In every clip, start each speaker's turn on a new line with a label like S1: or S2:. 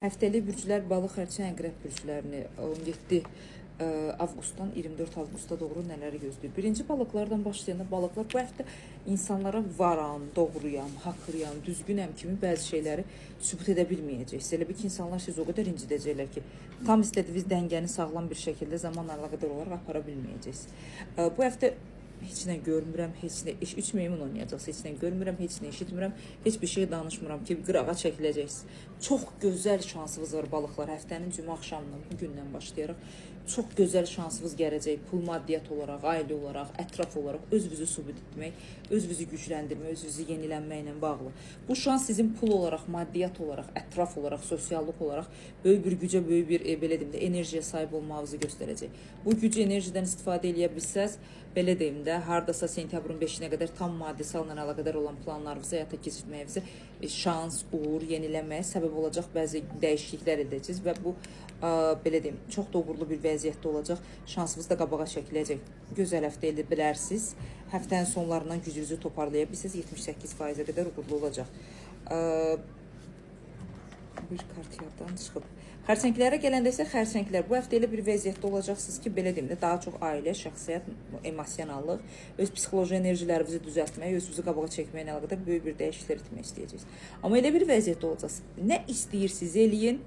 S1: Həftəlik bürclər balıq, xərçəng, əqrəb bürclərini 17 avqustdan 24 avqusta doğru nələri gözləyir? Birinci balıqlardan başlayanda balıqlar bu həftə insanlara varam, doğruyam, haqlıyam, düzgünəm kimi bəzi şeyləri sübut edə bilməyəcəksiniz. Elə bir ki, insanlar siz o qədər incidəcəklər ki, tam istədiyiniz dəngəni sağlam bir şəkildə zaman əlaqədar olaraq apara bilməyəcəksiniz. Bu həftə heç nə görmürəm, heç nə 3 meymun oynayacaqsınız, heç nə görmürəm, heç nə eşitmirəm, heç bir şey danışmıram ki, qırağa çəkiləcəksiniz. Çox gözəl şansınız var balıqlar. Həftənin cümə axşamından bu gündən başlayaraq çox gözəl şansınız gələcək. Pul, maddiyyat olaraq, ailə olaraq, ətraf olaraq özünüzü sübut etmək, özünüzü gücləndirmək, özünüzü yenilənməklə bağlı. Bu şans sizin pul olaraq, maddiyyat olaraq, ətraf olaraq, sosiallıq olaraq böyük bir gücə, böyük bir belə deyim də enerjiyə sahib olmağınızı göstərəcək. Bu gücü enerjidən istifadə edə bilsəz, belə deyim də, hardasa sentyabrın 5-nə qədər tam maddi salla əlaqədar olan planlarınızı həyata keçirməyinizə şans, uğur, yenilənməyə səbəb olacaq bəzi dəyişikliklər edəcəksiniz və bu belə deyim, çox da uğurlu bir vəziyyətdə olacaq. Şansınız da qabağa çəkiləcək. Gözəl həftə edə bilərsiniz. Həftənin sonlarından gücünüzü toparlaya bilsəz 78%-ə qədər uğurlu olacaq. Bir kart yaddan çıxıb. Xərçənglərə gələndə isə xərçənglər bu həftə elə bir vəziyyətdə olacaqsınız ki, belə deyim də, daha çox ailə, şəxsiyyət, emosionallıq, öz psixoloji enerjilərinizi düzəltmək, özünüzü qabağa çəkməklə əlaqədar böyük bir dəyişikliklər etmək istəyəcəksiniz. Amma elə bir vəziyyətdə olacaqsınız. Nə istəyirsiniz eləyin,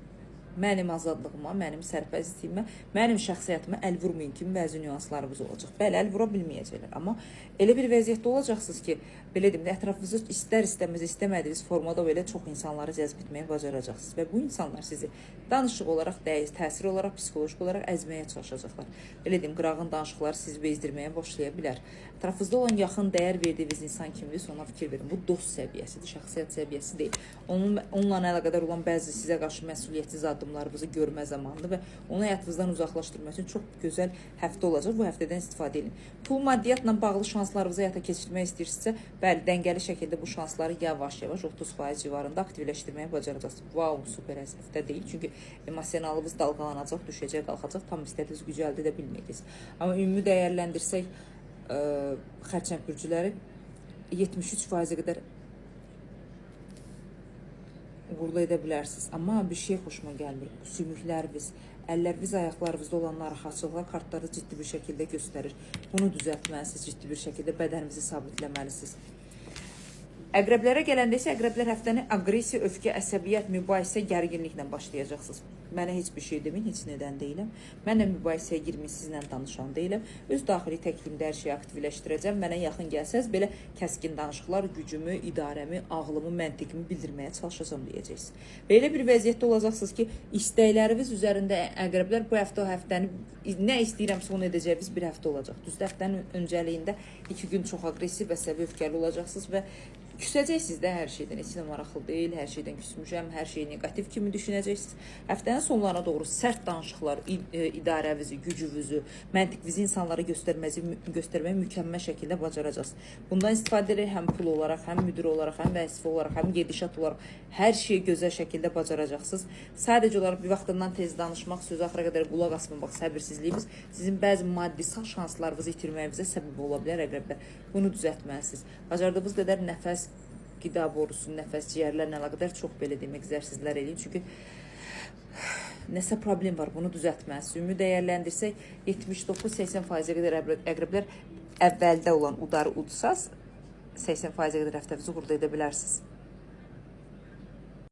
S1: mənim azadlığıma, mənim sərbəstliyimə, mənim şəxsiyyətimə əl vurmayın kimi bəzi nüanslarımız olacaq. Bəli, əl vura bilməyəcəklər, amma elə bir vəziyyətdə olacaqsınız ki, belə deyim də, ətrafınızı istər-istəməz, istəmədiyiniz formada belə çox insanları cəzb etməyə bacaracaqsınız və bu insanlar sizi danışıq olaraq, təsir olaraq, psixolojik olaraq əzməyə çalışacaqlar. Belə deyim, qırağın danışıqları sizi bezdirməyə başlaya bilər. Ətrafınızda olan yaxın dəyər verdiyiniz insan kimdirsə ona fikir verin. Bu dost səviyyəsidir, şəxsiyyət səviyyəsi deyil. Onunla əlaqədar olan bəzi sizə qarşı məsuliyyətsiz addımlarınızı görmə zamanıdır və onu həyatınızdan uzaqlaşdırmaq üçün çox gözəl həftə olacaq. Bu həftədən istifadə edin. Pul, maddiyyatla bağlı şanslarınızı həyata keçirmək istəyirsinizsə, bəli, dəngəli şəkildə bu şansları yavaş-yavaş 30% civarında aktivləşdirməyə bacaracaqsınız. Wow, super həftə deyil. Çünki emosionalınız dalğalanacaq, düşəcək, qalxacaq, tam istədiyiniz gücü əldə edə bilməyəcəksiniz. Amma ümumi dəyərləndirsək, xərçəng bürcüləri 73%-ə qədər uğurlu edə bilərsiniz. Amma bir şey xoşuma gəlmir. Sümükləriniz, əlləriniz, ayaqlarınızda olan narahatçılıqlar kartları ciddi bir şəkildə göstərir. Bunu düzəltməlisiniz, ciddi bir şəkildə bədəninizi sabitləməlisiniz. Əqrəblərə gələndə isə əqrəblər həftəni aqressiya, öfkə, əsəbiyyət, mübahisə, gərginliklə başlayacaqsınız. Mənə heç bir şey deməyin, heç nədən deyiləm. Mənə mübahisəyə girməyin, sizinlə danışan deyiləm. Öz daxili təklimdə hər şeyi aktivləşdirəcəm. Mənə yaxın gəlsəz, belə kəskin danışıqlar gücümü, idarəmi, ağlımı, məntiqimi bildirməyə çalışacağam deyəcəksiniz. Və elə bir vəziyyətdə olacaqsınız ki, istəkləriniz üzərində əqrəblər bu həftəni nə istəyirəmsə onu edəcəyiniz bir həftə olacaq. Düzdür, həftənin öncəliyində 2 gün çox aqressiv, əsəbi, öfkəli olacaqsınız və küsəcəksiniz də hər şeydən, heç nə maraqlı deyil, hər şeydən küsmüşəm, hər şey negativ kimi düşünəcəksiniz. Həftənin sonlarına doğru sərt danışıqlar, idarəvizi, gücünüzü, məntiqinizi insanlara göstərməyi mükəmməl şəkildə bacaracaqsınız. Bundan istifadə edərək həm pul olaraq, həm müdir olaraq, həm vəzifə olaraq, həm gedişat olaraq hər şeyi gözəl şəkildə bacaracaqsınız. Sadəcə olaraq bir vaxtından tez danışmaq, sözü axıra qədər qulaq asmamaq, səbirsizliyimiz sizin bəzi maddisal şanslarınızı itirməyinizə səbəb ola bilər əqrəblər. Bunu düzəltməlisiniz. Bacardığınız qədər nəfəs, qida borusu, nəfəs, ciyərlərlə əlaqədar çox belə deyim, egzərsizlər edin. Çünki nəsə problem var, bunu düzəltməlisiniz. Ümumi dəyərləndirsək 79-80%-ə qədər əqrəblər əvvəldə olan udarı udsaz 80%-ə qədər həftənizi uğurlu edə bilərsiniz.